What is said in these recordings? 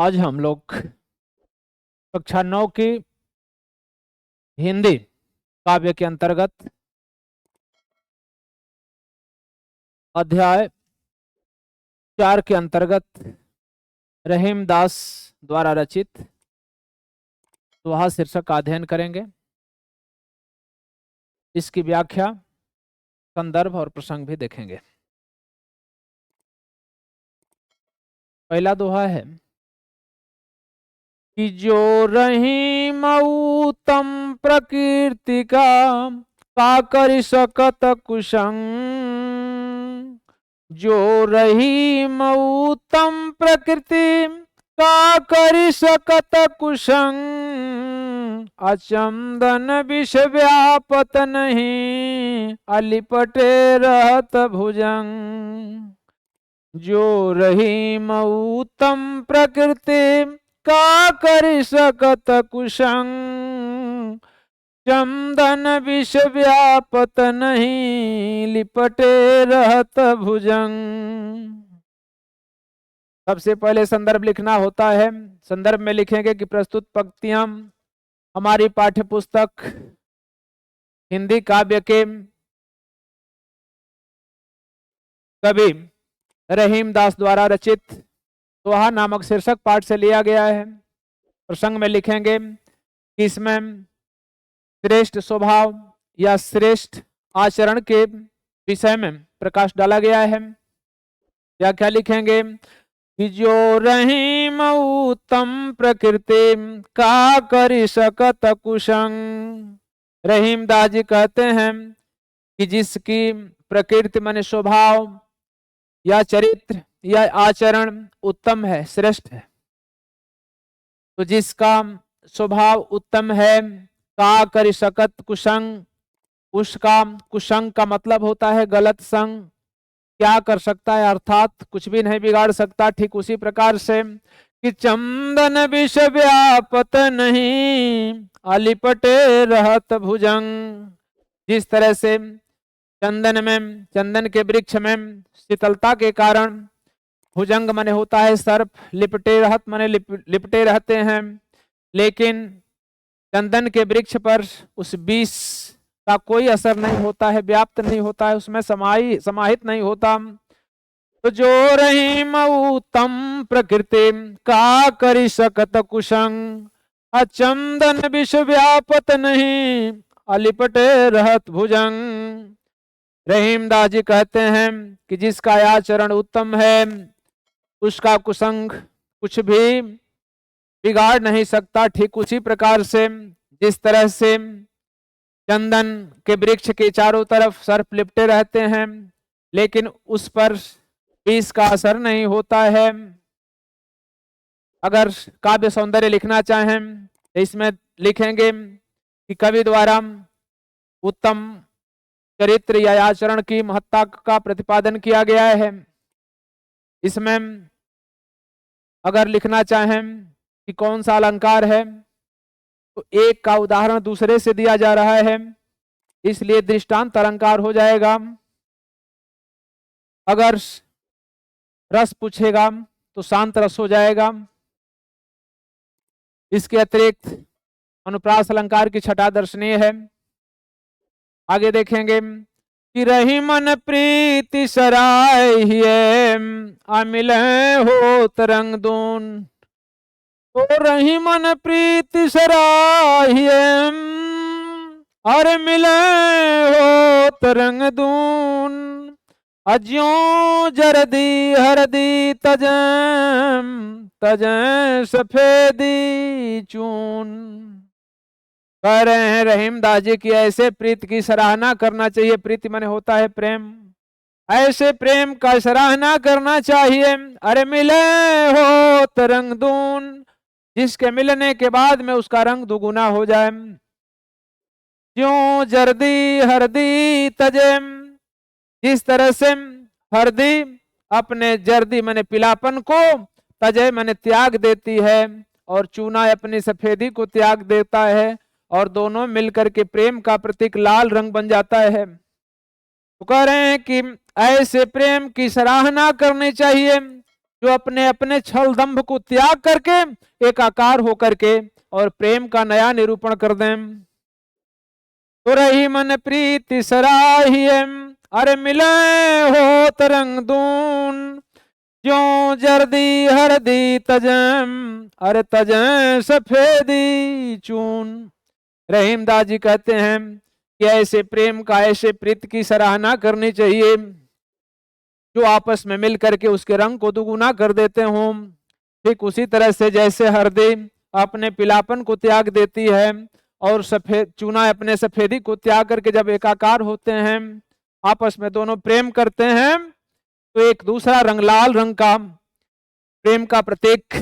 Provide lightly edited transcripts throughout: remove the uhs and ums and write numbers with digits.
आज हम लोग कक्षा 9 की हिंदी काव्य के अंतर्गत अध्याय 4 के अंतर्गत रहीम दास द्वारा रचित सुहा शीर्षक का अध्ययन करेंगे। इसकी व्याख्या, संदर्भ और प्रसंग भी देखेंगे। पहला दोहा है कि जो रहीम उत्तम प्रकृति का कर सकत कुसंग। जो रहीम उत्तम प्रकृति का कर सकत कुसंग। अचंदन विष व्यापत नहीं अलिपटे रहत भुजंग। जो रहीम उत्तम प्रकृति का कर सकत कुसंग। चंदन विष व्यापत नहीं लिपटे रहत भुजंग। सबसे पहले संदर्भ लिखना होता है। संदर्भ में लिखेंगे कि प्रस्तुत पंक्तियां हमारी पाठ्य पुस्तक हिंदी काव्य के कवि रहीम दास द्वारा रचित सुहा नामक शीर्षक पाठ से लिया गया है। प्रसंग में लिखेंगे कि इसमें श्रेष्ठ स्वभाव या श्रेष्ठ आचरण के विषय में प्रकाश डाला गया है। या क्या लिखेंगे कि जो रहीम उत्तम प्रकृति का कर सकत कुसंग। रहीम दास जी कहते हैं कि जिसकी प्रकृति माने स्वभाव या चरित्र या आचरण उत्तम है, श्रेष्ठ है, तो जिसका स्वभाव उत्तम है, का कर सकत कुसंग, उसका कुसंग का मतलब होता है गलत संग, क्या कर सकता है अर्थात कुछ भी नहीं बिगाड़ सकता। ठीक उसी प्रकार से कि चंदन विष व्यापत नहीं अलिपटे रहत भुजंग। जिस तरह से चंदन के वृक्ष में शीतलता के कारण भुजंग माने होता है सर्प, लिपटे रहत माने लिपटे रहते हैं, लेकिन चंदन के वृक्ष पर उस विष का कोई असर नहीं होता है, व्याप्त नहीं होता है, उसमें समाहित नहीं होता। तो जो रहीम उत्तम प्रकृति का कर सकत कुसंग। अचंदन विष व्यापत नहीं अलिपटे रहत भुजंग। रहीम दास जी कहते हैं कि जिसका आचरण उत्तम है उसका कुसंग कुछ भी बिगाड़ नहीं सकता। ठीक उसी प्रकार से जिस तरह से चंदन के वृक्ष के चारों तरफ सर्प लिपटे रहते हैं लेकिन उस पर विष का असर नहीं होता है। अगर काव्य सौंदर्य लिखना चाहें तो इसमें लिखेंगे कि कवि द्वारा उत्तम चरित्र या आचरण की महत्ता का प्रतिपादन किया गया है। इसमें अगर लिखना चाहें कि कौन सा अलंकार है तो एक का उदाहरण दूसरे से दिया जा रहा है, इसलिए दृष्टांत अलंकार हो जाएगा। अगर रस पूछेगा तो शांत रस हो जाएगा। इसके अतिरिक्त अनुप्रास अलंकार की छटा दर्शनीय है। आगे देखेंगे कि रहीमन प्रीति सराय अमिल हो तरंग दून। तो रहीमन प्रीति सराय और मिले हो तरंग दून। अज्यों जरदी हरदी तजम तजं सफेदी चून। कह रहे हैं रहीम दास जी की ऐसे प्रीति की सराहना करना चाहिए। प्रीति माने होता है प्रेम, ऐसे प्रेम का सराहना करना चाहिए। अरे मिले हो तरंग दून, जिसके मिलने के बाद में उसका रंग दुगुना हो जाए। ज्यों जर्दी हरदी तजेम, जिस तरह से हरदी अपने जर्दी माने पिलापन को, तजे माने त्याग देती है, और चूना अपनी सफेदी को त्याग देता है, और दोनों मिलकर के प्रेम का प्रतीक लाल रंग बन जाता है। तो कह रहे हैं कि ऐसे प्रेम की सराहना करनी चाहिए जो अपने अपने छल दंभ को त्याग करके एकाकार होकर के और प्रेम का नया निरूपण कर दें। तो रही मन प्रीति सराहिए, अरे मिले हो तरंग दून, जो जर्दी हरदी तजम, अरे तजम सफेदी चून। रहीमदास जी कहते हैं कि ऐसे प्रेम का, ऐसे प्रीत की सराहना करनी चाहिए जो आपस में मिल करके उसके रंग को दुगुना कर देते हों। ठीक उसी तरह से जैसे हरदी अपने पीलापन को त्याग देती है और सफेद चूना अपने सफेदी को त्याग करके जब एकाकार होते हैं, आपस में दोनों प्रेम करते हैं, तो एक दूसरा रंग, लाल रंग का प्रेम का प्रतीक,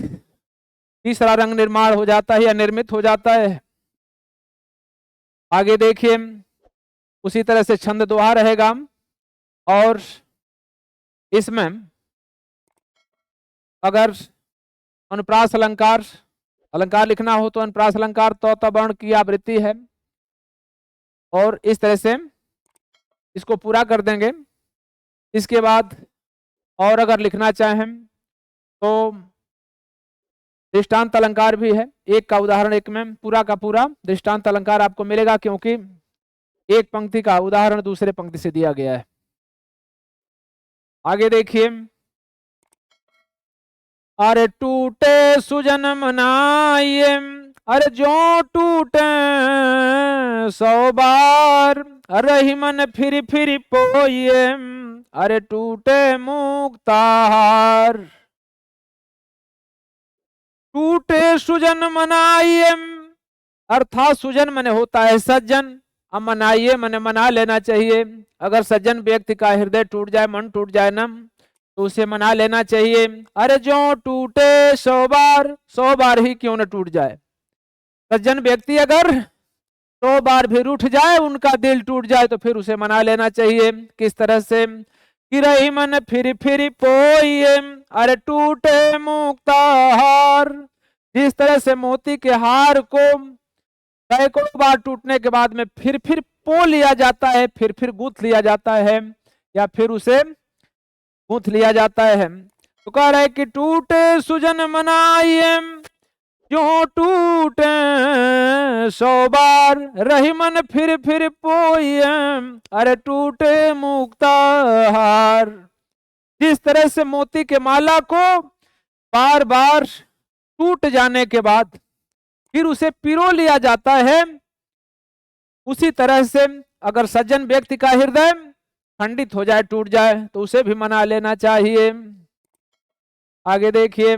तीसरा रंग निर्माण हो जाता है या निर्मित हो जाता है। आगे देखिए, उसी तरह से छंद दोहा रहेगा और इसमें अगर अनुप्रास अलंकार लिखना हो तो अनुप्रास अलंकार तो वर्ण की आवृत्ति है और इस तरह से इसको पूरा कर देंगे। इसके बाद और अगर लिखना चाहें तो दृष्टांत अलंकार भी है। एक का उदाहरण एक में पूरा का पूरा दृष्टांत अलंकार आपको मिलेगा, क्योंकि एक पंक्ति का उदाहरण दूसरे पंक्ति से दिया गया है। आगे देखिए, अरे टूटे सुजन मनाइए, अरे जो टूटे 100 बार, रही मन फिर फिर पोइए, अरे टूटे मुक्ताहार। टूटे सुजन मनाइए, अर्थात सुजन मने होता है सज्जन, अब मनाइए मने मना लेना चाहिए। अगर सज्जन व्यक्ति का हृदय टूट जाए, मन टूट जाए ना, तो उसे मना लेना चाहिए। अरे जो टूटे 100 बार, 100 बार ही क्यों न टूट जाए। सज्जन व्यक्ति अगर 100 बार भी रूठ जाए, उनका दिल टूट जाए, तो फिर उसे मना लेना चाहिए। किस तरह से कि रही मन फिर फिर पोइए, अरे टूटे मुक्ताहार। जिस तरह से मोती के हार को सैकड़ों बार टूटने के बाद में फिर पो लिया जाता है, फिर गूंथ लिया जाता है, या फिर उसे गूंथ लिया जाता है। तो कह रहे कि टूटे सुजन मनाइए, जो टूटे 100 बार, रही मन फिर पोइए, अरे टूटे मुक्ताहार। जिस तरह से मोती के माला को बार बार टूट जाने के बाद फिर उसे पिरो लिया जाता है, उसी तरह से अगर सज्जन व्यक्ति का हृदय खंडित हो जाए, टूट जाए, तो उसे भी मना लेना चाहिए। आगे देखिए,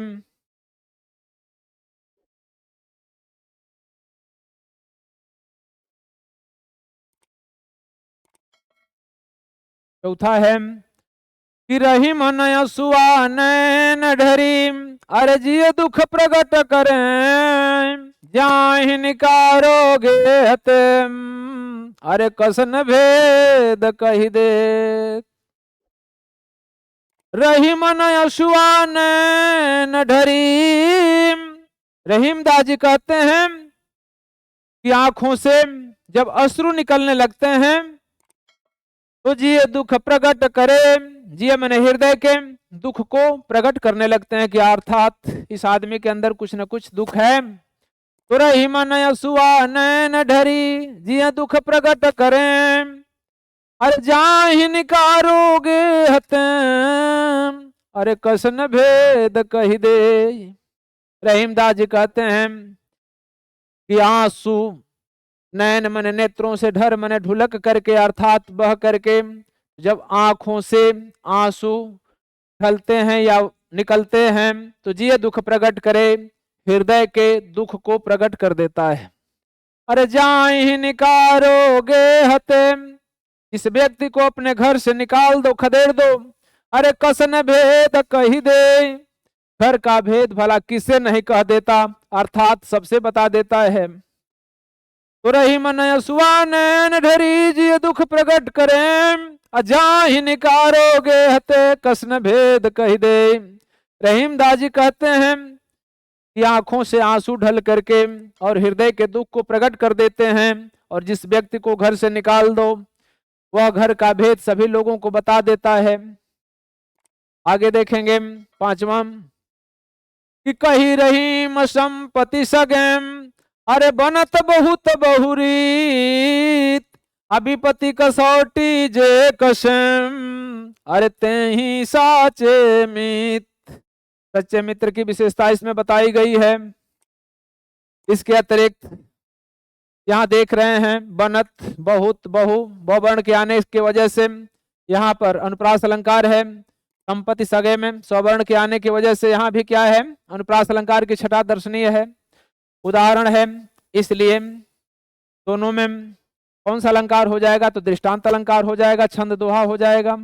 चौथा है कि रही मन असुआ नैन ढरी, अरे जिये दुख प्रकट करें, जाहि निकारोगे हते, अरे कसन भेद कही दे। रही मन असुआ नैन ढरी, रहीमदास जी कहते हैं कि आंखों से जब अश्रु निकलने लगते हैं तो जिये दुख प्रकट करे, जिये मैंने हृदय के दुख को प्रकट करने लगते हैं कि अर्थात इस आदमी के अंदर कुछ न कुछ दुख है। तो रही मन असुआ नैन ढरी, जिये दुख प्रकट करें, अरे जाहि निकारोगे हते, अरे कसन भेद कही दे। रहीमदास जी कहते हैं कि आंसू नैन मन नेत्रों से ढर मन ढुलक करके, अर्थात बह करके जब आंखों से आंसू ढलते हैं या निकलते हैं, तो जिये दुख प्रकट करे, हृदय के दुख को प्रकट कर देता है। अरे जाहि निकारोगे हते, इस व्यक्ति को अपने घर से निकाल दो, खदेड़ दो। अरे कसन भेद कही दे, घर का भेद भला किसे नहीं कह देता, अर्थात सबसे बता देता है। तो रही मन असुआ नैन ढरी, जिये दुख प्रकट करें, अजाहि निकारोगे हते, कसन भेद कही दे। रहीमदास जी कहते हैं कि आंखों से आंसू ढल करके और हृदय के दुख को प्रकट कर देते हैं, और जिस व्यक्ति को घर से निकाल दो वह घर का भेद सभी लोगों को बता देता है। आगे देखेंगे पांचवा कि कही रहीम संपत्ति सगेम, अरे बनत बहुत बहुरीत, अभिपति कसौटी जे कसम, अरे ते ही साचे मित। सच्चे मित्र की विशेषता इसमें बताई गई है। इसके अतिरिक्त यहाँ देख रहे हैं बनत बहुत बहु बहुवर्ण के आने की वजह से यहाँ पर अनुप्रास अलंकार है। संपत्ति सगे में स्वर्ण के आने की वजह से यहाँ भी क्या है, अनुप्रास अलंकार की छठा दर्शनीय है, उदाहरण है। इसलिए दोनों में कौन सा अलंकार हो जाएगा, तो दृष्टांत अलंकार हो जाएगा, छंद दोहा हो जाएगा।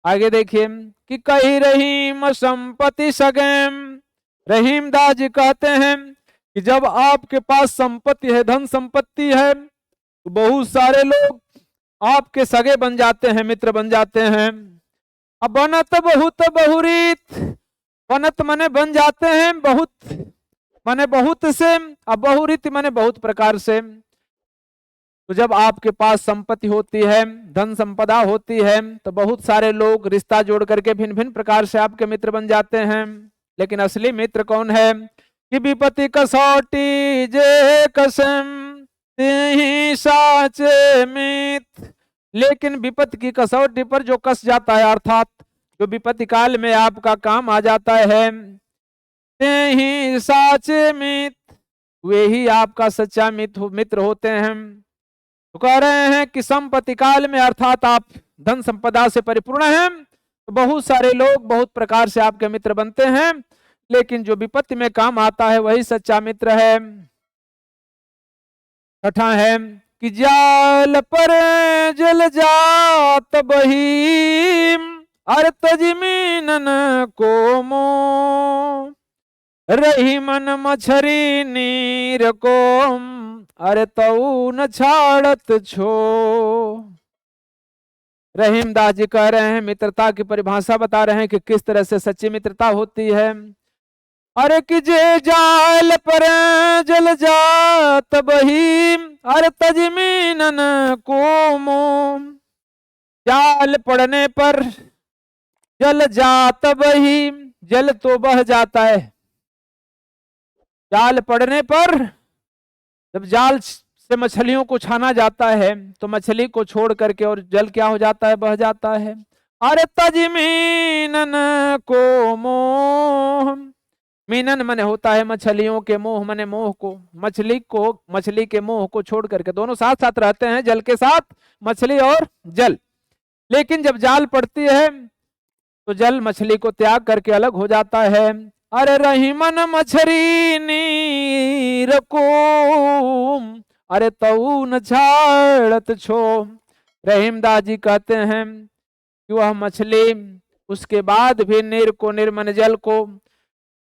आगे देखिए कि कही रहीम संपत्ति सगेम, रहीम दास जी कहते हैं कि जब आपके पास संपत्ति है, धन संपत्ति है, तो बहुत सारे लोग आपके सगे बन जाते हैं, मित्र बन जाते हैं। अब बनत बहुत बहुरीत, बनत मने बन जाते हैं, बहुत मने बहुत से, अब बहुरीत मने बहुत प्रकार से। तो जब आपके पास संपत्ति होती है, धन संपदा होती है, तो बहुत सारे लोग रिश्ता जोड़ करके भिन्न भिन्न प्रकार से आपके मित्र बन जाते हैं। लेकिन असली मित्र कौन है, कि विपत्ति कसौटी जे कसम, तेहि साचे मित। लेकिन विपत्ति की कसौटी पर जो कस जाता है, अर्थात जो विपत्ति काल में आपका काम आ जाता है, तेहि साचे मित, वे ही आपका सच्चा मित्र होते हैं। तो कह रहे हैं कि संपत्ति काल में, अर्थात आप धन संपदा से परिपूर्ण हैं, तो बहुत सारे लोग बहुत प्रकार से आपके मित्र बनते हैं, लेकिन जो विपत्ति में काम आता है वही सच्चा मित्र है। छठा है कि जाल पर जल जात बही, अरे तजमीनन को मो, रही मन मछरी नीर को, अरे तऊ न छाड़त छो। रहीम दास जी कह रहे हैं, मित्रता की परिभाषा बता रहे हैं कि किस तरह से सच्ची मित्रता होती है। अरे कि जे जाल पर जल जात बही, अरे तजमीनन को मो, जाल पड़ने पर जल जात बही, जल तो बह जाता है। जाल पड़ने पर जब जाल से मछलियों को छाना जाता है, तो मछली को छोड़ करके और जल क्या हो जाता है, बह जाता है। अरे तजमीनन को मोह, मीनन मने होता है मछलियों के, मोह मने मोह को, मछली के मोह को छोड़ करके, दोनों साथ साथ रहते हैं, जल के साथ मछली और जल। लेकिन जब जाल पड़ती है तो जल मछली को त्याग करके अलग हो जाता है। अरे रहीमन मछरी नीर को, अरे तऊ न छाड़त छो। रहीमदास जी कहते हैं कि वह मछली उसके बाद भी नीर को, निर्मन जल को,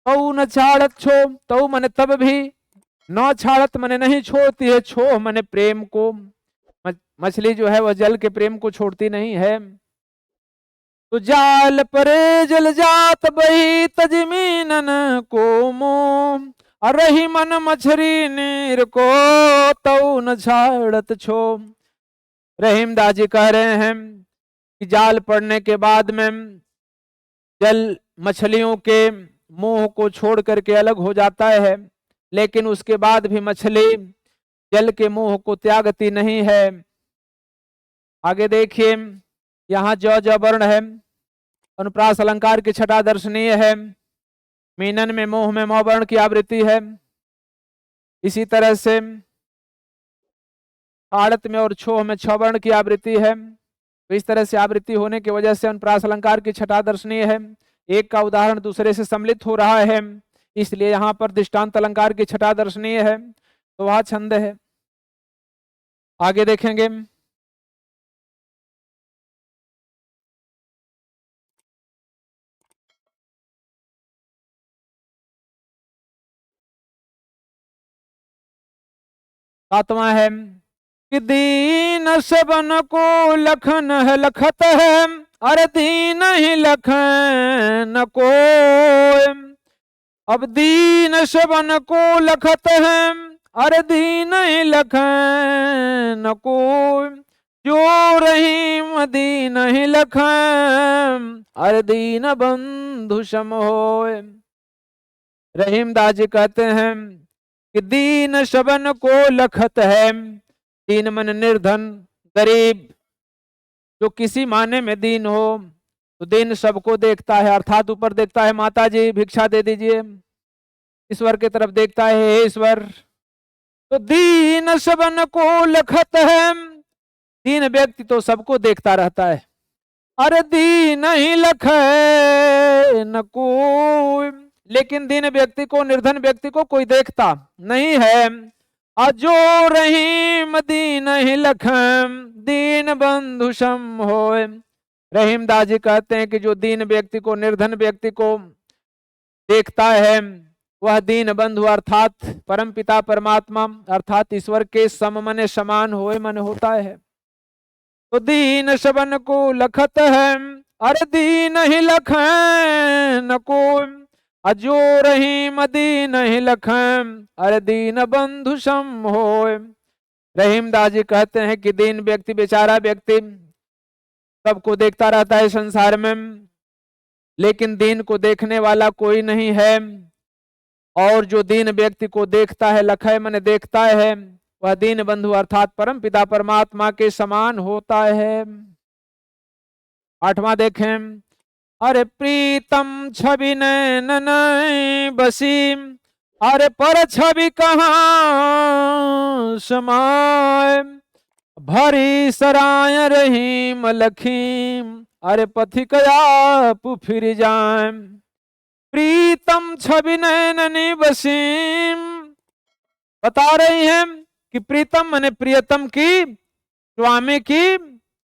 तऊ न छाड़त छो, तऊ मने तब भी, न छाड़त मने नहीं छोड़ती है, छो मने प्रेम को, मछली जो है वह जल के प्रेम को छोड़ती नहीं है। तो जाल परे जल जात बही, तजमीनन को मोह, रही मन मछरी नीर को, तऊ न छाड़त छो। रहीमदास जी कह रहे हैं कि जाल पड़ने के बाद में जल मछलियों के मोह को छोड़ करके अलग हो जाता है, लेकिन उसके बाद भी मछली जल के मोह को त्यागती नहीं है। आगे देखिए, यहाँ ज वर्ण है, अनुप्रास अलंकार की छठा दर्शनीय है। मीनन में मोह में मौ वर्ण की आवृत्ति है। इसी तरह से आड़त में और छोह में छ वर्ण की आवृत्ति है। तो इस तरह से आवृत्ति होने की वजह से अनुप्रास अलंकार की छठा दर्शनीय है। एक का उदाहरण दूसरे से सम्मिलित हो रहा है, इसलिए यहाँ पर दृष्टांत अलंकार की छठा दर्शनीय है, तो वह छंद है। आगे देखेंगे, सातवां है कि दीन सबन को लखन है लखत है, अरे दीन ही लखन को। अब दीन सबन को लखत है, अरे दीन ही लखन को। जो रहीम दीन ही लखन, अरे दीन बंधु सम होए। रहीमदास जी कहते हैं कि दीन शबन को लखत है। दीन मन निर्धन, गरीब, जो किसी माने में दीन हो, तो दीन सबको देखता है, अर्थात ऊपर देखता है, माता जी भिक्षा दे दीजिए, ईश्वर की तरफ देखता है, हे ईश्वर। तो दीन शबन को लखत है। दीन व्यक्ति तो सबको देखता रहता है। अरे दीन ही लखे न कोई, लेकिन दीन व्यक्ति को, निर्धन व्यक्ति को कोई देखता नहीं है। अजो रहीम दीन ही लखम, दीन बंधु सम होए। रहीमदास जी कहते हैं कि जो दीन व्यक्ति को, निर्धन व्यक्ति को देखता है, वह दीन बंधु अर्थात परम पिता परमात्मा अर्थात ईश्वर के सम मने समान होए मन होता है। तो दीन शबन को लखत है, अरे दीन ही लखन न कोई, अजो रहीम दीन ही लखन, अरे दीन बंधु सम होए। रहीमदास जी कहते हैं कि दीन व्यक्ति, बेचारा व्यक्ति सबको देखता रहता है संसार में, लेकिन दीन को देखने वाला कोई नहीं है। और जो दीन व्यक्ति को देखता है, लखय मन देखता है, वह दीन बंधु अर्थात परम पिता परमात्मा के समान होता है। 8वां देखें, अरे प्रीतम छवि नैन बसी, अरे पर छवि कहाँ समाय, भरी सराय रहीम लखीम, अरे पथिक आप फिर जाए। प्रीतम छवि नैन बसीम, बता रही हैं कि प्रीतम माने प्रियतम की, स्वामी की,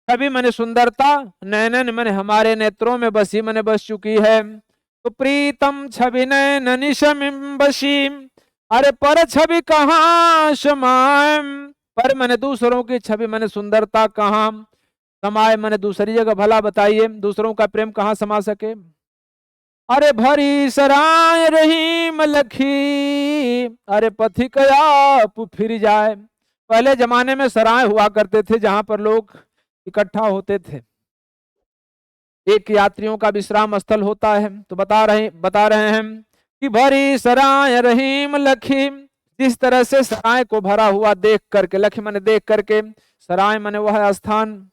छवि माने सुंदरता, नैनन माने हमारे नेत्रों में बसी माने बस चुकी है। तो प्रीतम छवि नैननि शमिम बसीम, अरे पर छवि कहाँ समायम, पर माने दूसरों की छवि माने सुंदरता कहाँ समाये, माने दूसरी जगह, भला बताइए दूसरों का प्रेम कहाँ समा सके। अरे भरी सराय रहीम लखी, अरे पथिक आप फिर जाए। पहले जमाने में सराय हुआ करते थे जहां पर लोग इकट्ठा होते थे, एक यात्रियों का विश्राम स्थल होता है। तो बता रहे हैं कि भरी सराय रहीम लखी, जिस तरह से सराय को भरा हुआ देख करके, लखी माने देख करके, सराय माने वह स्थान,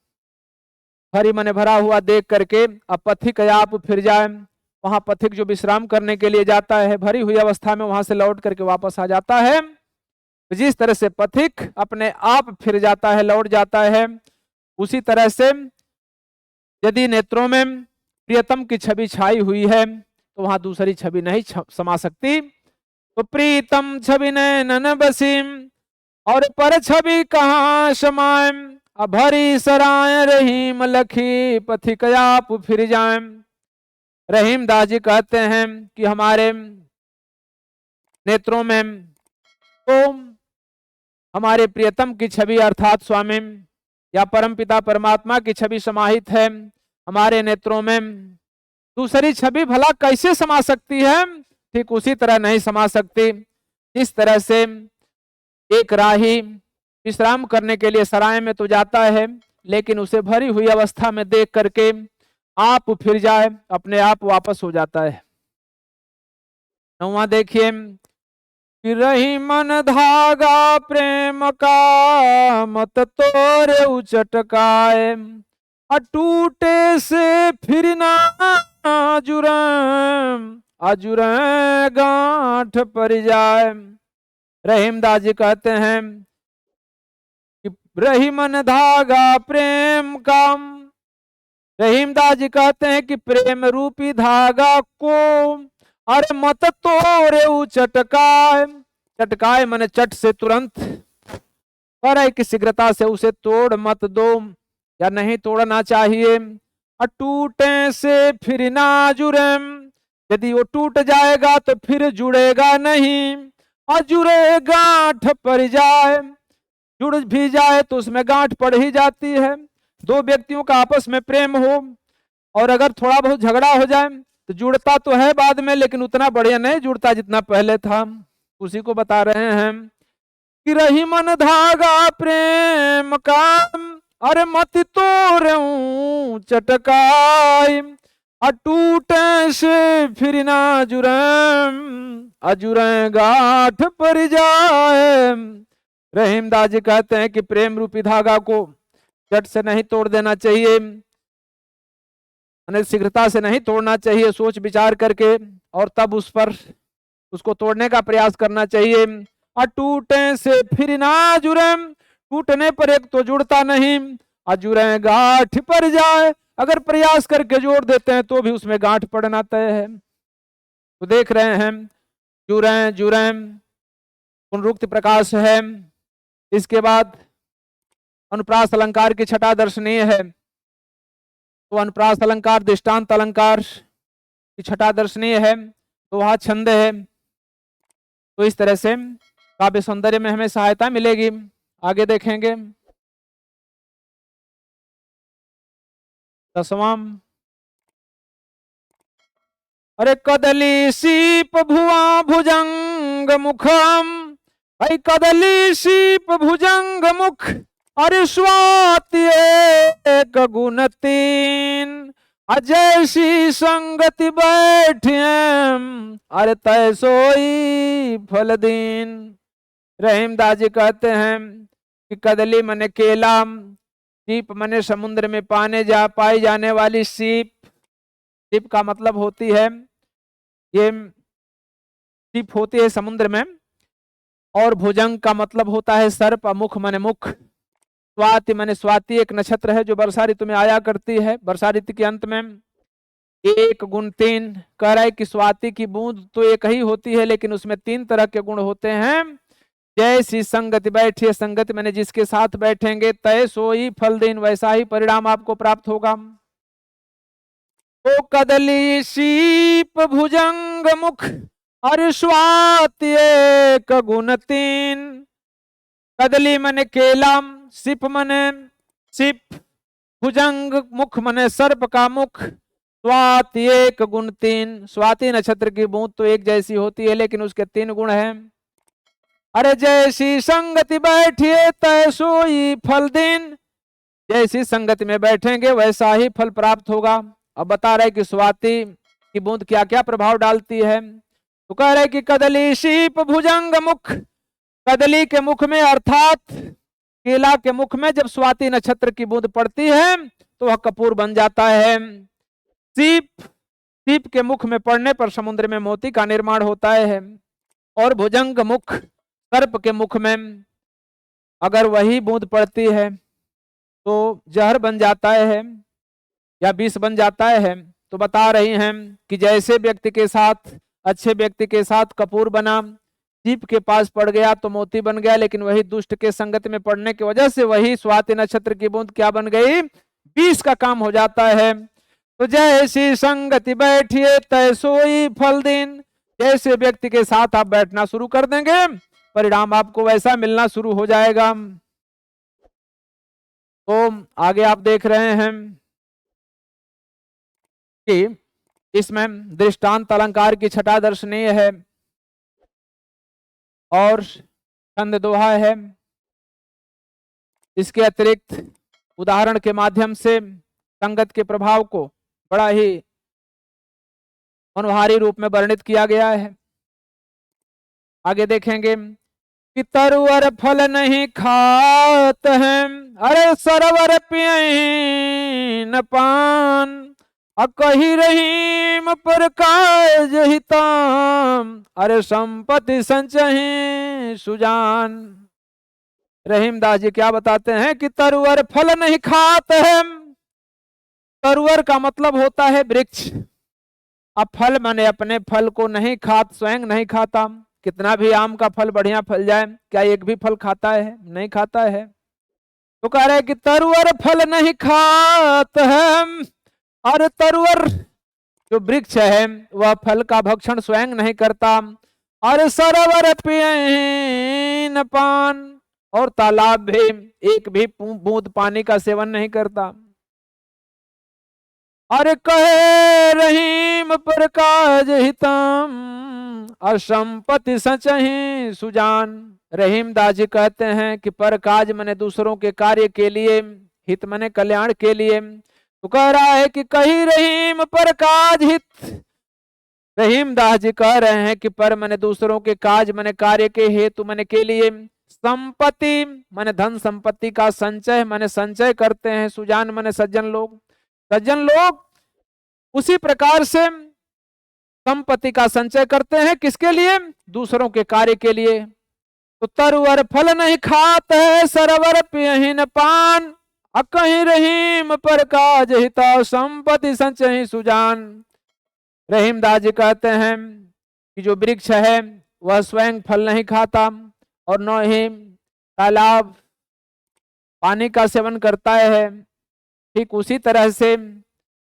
भरी माने भरा हुआ देख करके, अब पथिक आप फिर जाए, वहां पथिक जो विश्राम करने के लिए जाता है, भरी हुई अवस्था में वहां से लौट करके वापस आ जाता है। जिस तरह से पथिक अपने आप फिर जाता है, लौट जाता है, उसी तरह से यदि नेत्रों में प्रियतम की छवि छाई हुई है, तो वहां दूसरी छवि नहीं समा सकती। तो प्रीतम छवि नैनन बसीम, और पर छवि कहाँ समाए, भरी सराय रहीम लखी, पथिक आप फिर जाए। रहीमदास जी कहते हैं कि हमारे नेत्रों में तो हमारे प्रियतम की छवि अर्थात स्वामी या परम पिता परमात्मा की छवि समाहित है। हमारे नेत्रों में दूसरी छवि भला कैसे समा सकती है? ठीक उसी तरह नहीं समा सकती जिस तरह से एक राही विश्राम करने के लिए सराय में तो जाता है, लेकिन उसे भरी हुई अवस्था में देख करके आप फिर जाए, अपने आप वापस हो जाता है। 9वां देखिए कि रही मन धागा प्रेम का, मत तोरे उचटकाए, टूटे से फिर ना जुरे गांठ पर जाए। रहीमदास जी कहते हैं कि रही मन धागा प्रेम का, रहीमदास जी कहते हैं कि प्रेम रूपी धागा को अरे मत तोरे चटकाए, चटकाए माने चट से तुरंत, पर की शीघ्रता से उसे तोड़ मत दो या नहीं तोड़ना चाहिए। टूटे से फिर ना जुड़े, यदि वो टूट जाएगा तो फिर जुड़ेगा नहीं, और जुड़े गांठ पड़ जाए, जुड़ भी जाए तो उसमें गांठ पड़ ही जाती है। दो व्यक्तियों का आपस में प्रेम हो और अगर थोड़ा बहुत झगड़ा हो जाए तो जुड़ता तो है बाद में, लेकिन उतना बढ़िया नहीं जुड़ता जितना पहले था। उसी को बता रहे हैं कि रही मन धागा प्रेम का, अरे मत तोड़ूं चटकाई, टूटे से फिर ना जुड़ें, अजुरे गांठ पर जाए। रहीमदास जी कहते हैं कि प्रेम रूपी धागा को झट से नहीं तोड़ देना चाहिए, शीघ्रता से नहीं तोड़ना चाहिए, सोच विचार करके और तब उस पर उसको तोड़ने का प्रयास करना चाहिए। और टूटे से फिर ना जुड़े, टूटने पर एक तो जुड़ता नहीं, अजुरे गांठ पर जाए, अगर प्रयास करके जोड़ देते हैं तो भी उसमें गांठ पड़ना तय है। तो देख रहे हैं जुरे जुरे पुनरुक्ति प्रकाश है। इसके बाद अनुप्रास अलंकार की छटा दर्शनीय है, तो अनुप्रास अलंकार दृष्टांत अलंकार की छटा दर्शनीय है, तो वहां छंद है। तो इस तरह से काव्य सौंदर्य में हमें सहायता मिलेगी। आगे देखेंगे 10वां। अरे कदली सीप भुआ भुजंग मुखम, भाई कदली सीप भुजंग मुख, अरे स्वाति एक गुण तीन, अजैसी संगति बैठियम, अरे तय सोई फल दीन। रहीमदास जी कहते हैं कि कदली मने केला, सीप मने समुद्र में पाई जाने वाली सीप। सीप का मतलब होती है, ये सीप होती है समुद्र में। और भुजंग का मतलब होता है सर्प, मुख मने मुख। स्वाति मने स्वाति एक नक्षत्र है जो वर्षा ऋतु में आया करती है, वर्षा ऋतु के अंत में। एक गुण तीन, कह रहा है कि स्वाति की बूंद तो एक ही होती है लेकिन उसमें 3 तरह के गुण होते हैं। जैसी संगति बैठी, संगति मैंने जिसके साथ बैठेंगे, तय सोई फल देन, वैसा ही परिणाम आपको प्राप्त होगा। तो कदली सीप भुजंग मुख, और स्वाति एक गुण तीन। कदली मने केला, सिप मने सिप, भुजंग मुख मने सर्प का मुख, स्वाति एक गुण तीन। स्वाति नक्षत्र की बूंद तो एक जैसी होती है लेकिन उसके 3 गुण हैं। अरे जैसी संगति बैठिए तय सोई फल दिन, जैसी संगति में बैठेंगे वैसा ही फल प्राप्त होगा। अब बता रहे कि स्वाति की बूंद क्या क्या प्रभाव डालती है। तो कह रहे कि कदली शीप भुजंग मुख, कदली के मुख में अर्थात केला के मुख में जब स्वाति नक्षत्र की बूंद पड़ती है तो वह कपूर बन जाता है। सीप के मुख में पड़ने पर समुद्र में मोती का निर्माण होता है। और भुजंग मुख, सर्प के मुख में अगर वही बूंद पड़ती है तो जहर बन जाता है या विष बन जाता है। तो बता रही हैं कि जैसे व्यक्ति के साथ, अच्छे व्यक्ति के साथ कपूर बना, सीप के पास पड़ गया तो मोती बन गया, लेकिन वही दुष्ट के संगत में पड़ने की वजह से वही स्वाति नक्षत्र की बूंद क्या बन गई, विष का काम हो जाता है। तो जैसी संगति बैठिए तय सोई फल दिन, जैसे व्यक्ति के साथ आप बैठना शुरू कर देंगे परिणाम आपको वैसा मिलना शुरू हो जाएगा। तो आगे आप देख रहे हैं कि इसमें दृष्टांत अलंकार की छटा दर्शनीय है और छंद दोहा है। इसके अतिरिक्त उदाहरण के माध्यम से संगत के प्रभाव को बड़ा ही मनोहारी रूप में वर्णित किया गया है। आगे देखेंगे कि तरुवर फल नहीं खात हैं, अरे सरवर पियहि न पान, कही रहीम पर काज हिताम, अरे संपत्ति संचहि सुजान। रहीमदास जी क्या बताते हैं कि तरुवर फल नहीं खात है। तरुवर का मतलब होता है वृक्ष। अब फल माने अपने फल को नहीं खात, स्वयं नहीं खाता। कितना भी आम का फल बढ़िया फल जाए, क्या एक भी फल खाता है? नहीं खाता है। तो कह रहे कि तरुवर फल नहीं खात है, और तरुवर जो वृक्ष है वह फल का भक्षण स्वयं नहीं करता। और सरोवर पियहि न पान, और तालाब भी एक भी बूंद पानी का सेवन नहीं करता। अरे कहे रहीम पर काज हितम, और संपत्ति सचहि सुजान। रहीमदास जी कहते हैं कि पर काज मने दूसरों के कार्य के लिए हित माने कल्याण के लिए। तो कह रहा है कि कही रहीम पर काज हित। रहीम दास जी कह रहे हैं कि पर मैंने दूसरों के काज मैंने कार्य के हेतु मैंने के लिए, संपत्ति माने धन संपत्ति का संचय माने संचय करते हैं, सुजान माने सज्जन लोग, सज्जन लोग उसी प्रकार से संपत्ति का संचय करते हैं। किसके लिए? दूसरों के कार्य के लिए। तो तरवर फल नहीं खात है सरवर पियहिन पान, अकहीं रहीम पर काज हिता संपत्ति संचय सुजान। रहीम दास जी कहते हैं कि जो वृक्ष है वह स्वयं फल नहीं खाता और न ही तालाब पानी का सेवन करता है, ठीक उसी तरह से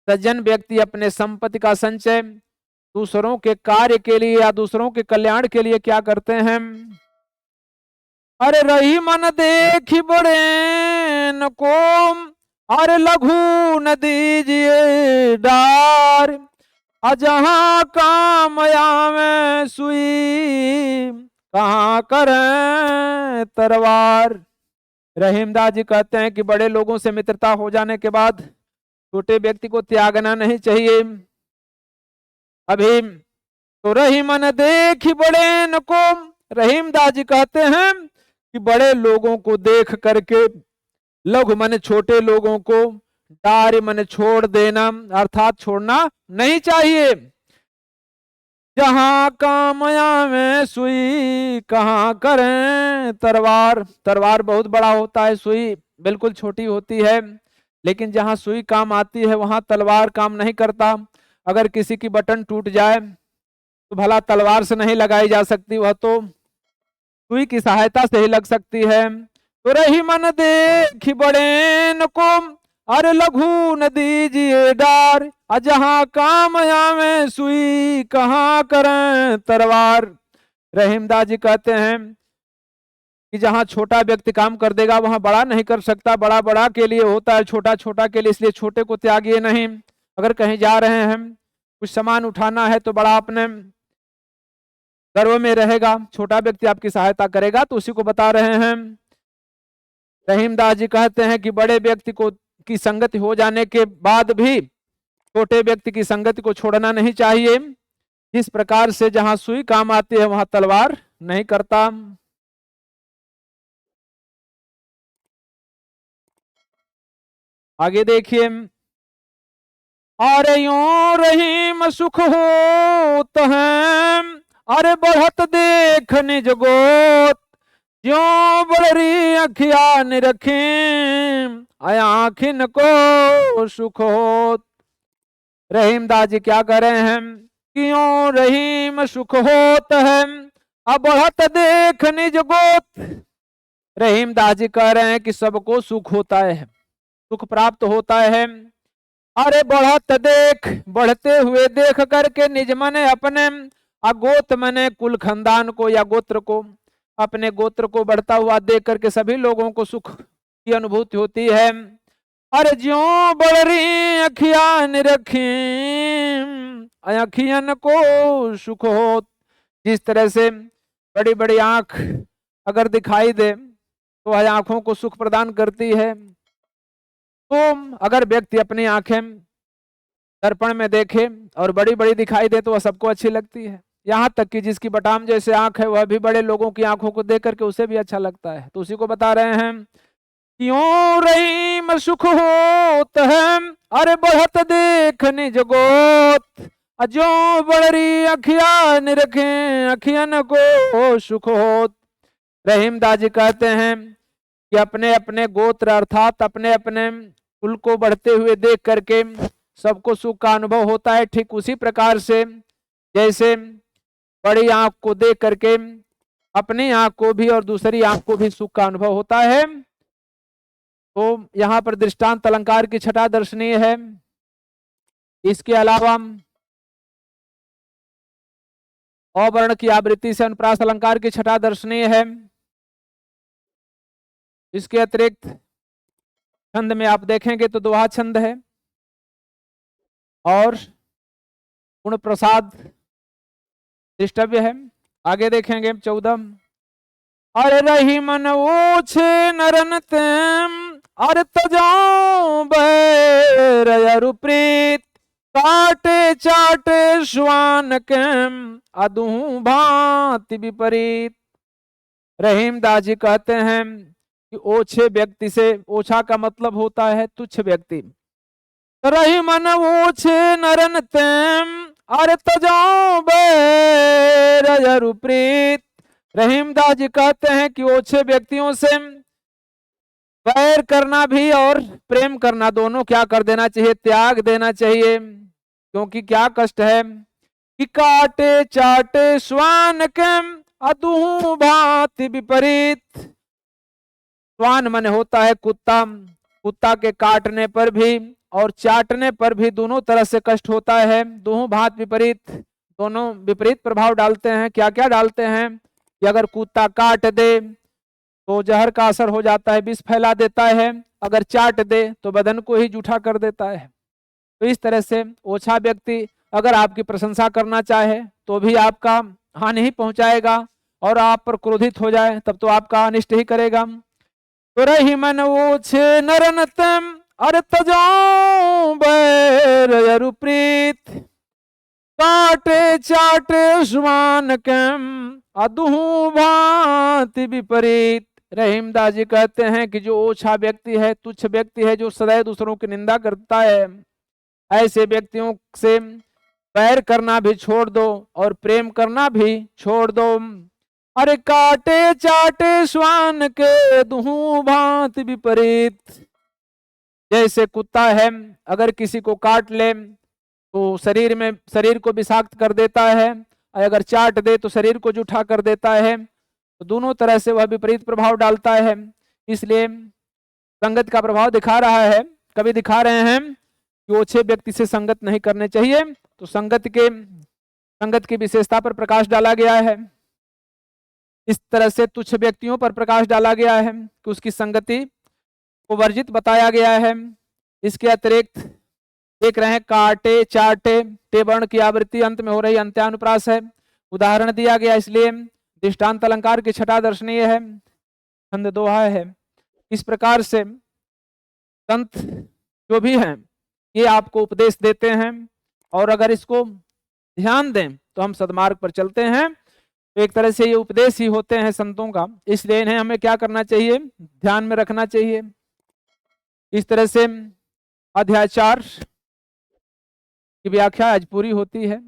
सज्जन व्यक्ति अपने संपत्ति का संचय दूसरों के कार्य के लिए या दूसरों के कल्याण के लिए क्या करते हैं। अरे रही मन देखी बड़े न को, अरे लघु न दीजिए डार, जहां काम आवे सुई कहाँ करें तरवार। रहीमदास जी कहते हैं कि बड़े लोगों से मित्रता हो जाने के बाद छोटे व्यक्ति को त्यागना नहीं चाहिए। अभी तो रही मन देखी बड़े न को, रहीमदास जी कहते हैं कि बड़े लोगों को देख करके लघु मन छोटे लोगों को, डार मन छोड़ देना अर्थात छोड़ना नहीं चाहिए। जहां कामया में सुई कहाँ करें तरवार। तरवार बहुत बड़ा होता है, सुई बिल्कुल छोटी होती है, लेकिन जहां सुई काम आती है वहां तलवार काम नहीं करता। अगर किसी की बटन टूट जाए तो भला तलवार से नहीं लगाई जा सकती, वह तो सुई की सहायता से ही लग सकती है। तो रही मन देखी बड़े न को, अरे लघु न दीजिए डार, जहां काम आवे सुई कहाँ करें तरवार। रहीमदास जी कहते हैं कि जहां छोटा व्यक्ति काम कर देगा वहां बड़ा नहीं कर सकता। बड़ा बड़ा के लिए होता है, छोटा छोटा के लिए, इसलिए छोटे को त्यागिए नहीं। अगर कहीं जा रहे हैं कुछ सामान उठाना है तो बड़ा अपने गर्व में रहेगा, छोटा व्यक्ति आपकी सहायता करेगा, तो उसी को बता रहे हैं। रहीमदास जी कहते हैं कि बड़े व्यक्ति को की संगति हो जाने के बाद भी छोटे व्यक्ति की संगति को छोड़ना नहीं चाहिए। जिस प्रकार से जहां सुई काम आती है वहां तलवार नहीं करता। आगे देखिए, अरे यूं रहीम सुख होत है, अरे बढ़त देख निज गोत, ज्यों बड़ी अखिया निरखी आखिन को सुख होत। रहीमदास जी क्या कर रहे हैं, क्यों रहीम सुख होत है, अब बढ़त देख निज गोत। रहीमदास जी कह रहे हैं कि सबको सुख होता है, सुख प्राप्त होता है। अरे बढ़त देख, बढ़ते हुए देख करके निज मने अपने, अगोत मने कुल खानदान को या गोत्र को, अपने गोत्र को बढ़ता हुआ देख करके सभी लोगों को सुख की अनुभूति होती है। अरे ज्यों बड़ी अखिया निरखी अखियन को सुख हो। जिस तरह से बड़ी बड़ी आंख अगर दिखाई दे तो वह आंखों को सुख प्रदान करती है। तो अगर व्यक्ति अपनी आंखें दर्पण में देखे और बड़ी बड़ी दिखाई दे तो वह सबको अच्छी लगती है। यहाँ तक कि जिसकी बटाम जैसे आंख है वह भी बड़े लोगों की आंखों को देख करके उसे भी अच्छा लगता है। तो उसी को बता रहे हैं, क्यों रहीम सुख होत है, अरे बढ़त देख निज गोत, जो बड़ी अखिया निरखे अखियन को सुख होत। रहीमदास जी कहते हैं कि अपने अपने गोत्र अर्थात अपने अपने कुल को बढ़ते हुए देख करके सबको सुख का अनुभव होता है। ठीक उसी प्रकार से जैसे बड़ी आंख को देख करके अपनी आंख को भी और दूसरी आंख को भी सुख का अनुभव होता है। तो यहाँ पर दृष्टांत अलंकार की छटा दर्शनीय है। इसके अलावा अवर्ण की आवृत्ति से अनुप्रास अलंकार की छटा दर्शनीय है। इसके अतिरिक्त छंद में आप देखेंगे तो दोहा छंद है और गुण प्रसाद दृष्टव्य है। आगे देखेंगे 14, अरे रही मन ओछे नरन तेम, अरे तजाऊं बैर अरु प्रीत, काटे चाटे श्वान के अदूं भांति विपरीत। रहीमदास जी कहते हैं कि ओछे व्यक्ति से, ओछा का मतलब होता है तुच्छ व्यक्ति, रही मन ओछे नरन तेम, अरे तजाऊं बैर अरु प्रीत। रहीमदास जी कहते हैं कि ओछे व्यक्तियों से वैर करना भी और प्रेम करना दोनों क्या कर देना चाहिए, त्याग देना चाहिए। क्योंकि क्या कष्ट है कि काटे चाटे श्वान के अदूं भांति विपरीत। श्वान मन होता है कुत्ता, कुत्ता के काटने पर भी और चाटने पर भी दोनों तरह से कष्ट होता है। दोनों भांति विपरीत, दोनों विपरीत प्रभाव डालते हैं। क्या क्या डालते हैं कि अगर कुत्ता काट दे तो जहर का असर हो जाता है, विष फैला देता है। अगर चाट दे तो बदन को ही जूठा कर देता है। तो इस तरह से ओछा व्यक्ति अगर आपकी प्रशंसा करना चाहे तो भी आपका हानि ही पहुंचाएगा, और आप पर क्रोधित हो जाए तब तो आपका अनिष्ट ही करेगा। तो रही मन ओछे नरन तम, अरे तजाऊं बैर अरु प्रीत, काटे चाटे श्वान कम अदूं भांति विपरीत। रहीमदास जी कहते हैं कि जो ओछा व्यक्ति है, तुच्छ व्यक्ति है, जो सदैव दूसरों की निंदा करता है, ऐसे व्यक्तियों से वैर करना भी छोड़ दो और प्रेम करना भी छोड़ दो। अरे काटे चाटे श्वान के दुहू भांति विपरीत। जैसे कुत्ता है, अगर किसी को काट ले तो शरीर को विषाक्त कर देता है, और अगर चाट दे तो शरीर को जूठा कर देता है। तो दोनों तरह से वह विपरीत प्रभाव डालता है। इसलिए संगत का प्रभाव दिखा रहा है, कभी दिखा रहे हैं कि ओछे व्यक्ति से संगत नहीं करने चाहिए। तो संगत की विशेषता पर प्रकाश डाला गया है। इस तरह से तुच्छ व्यक्तियों पर प्रकाश डाला गया है कि उसकी संगति को वर्जित बताया गया है। इसके अतिरिक्त देख रहे हैं काटे चाटे, टे वर्ण की आवृत्ति अंत में हो रही अंत्यानुप्रास है। उदाहरण दिया गया, इसलिए दृष्टांत अलंकार की छठा दर्शनीय है, छंद दोहा है। इस प्रकार से संत जो भी हैं ये आपको उपदेश देते हैं, और अगर इसको ध्यान दें तो हम सद्मार्ग पर चलते हैं। तो एक तरह से ये उपदेश ही होते हैं संतों का, इसलिए इन्हें हमें क्या करना चाहिए, ध्यान में रखना चाहिए। इस तरह से अध्याय 4 की व्याख्या आज पूरी होती है।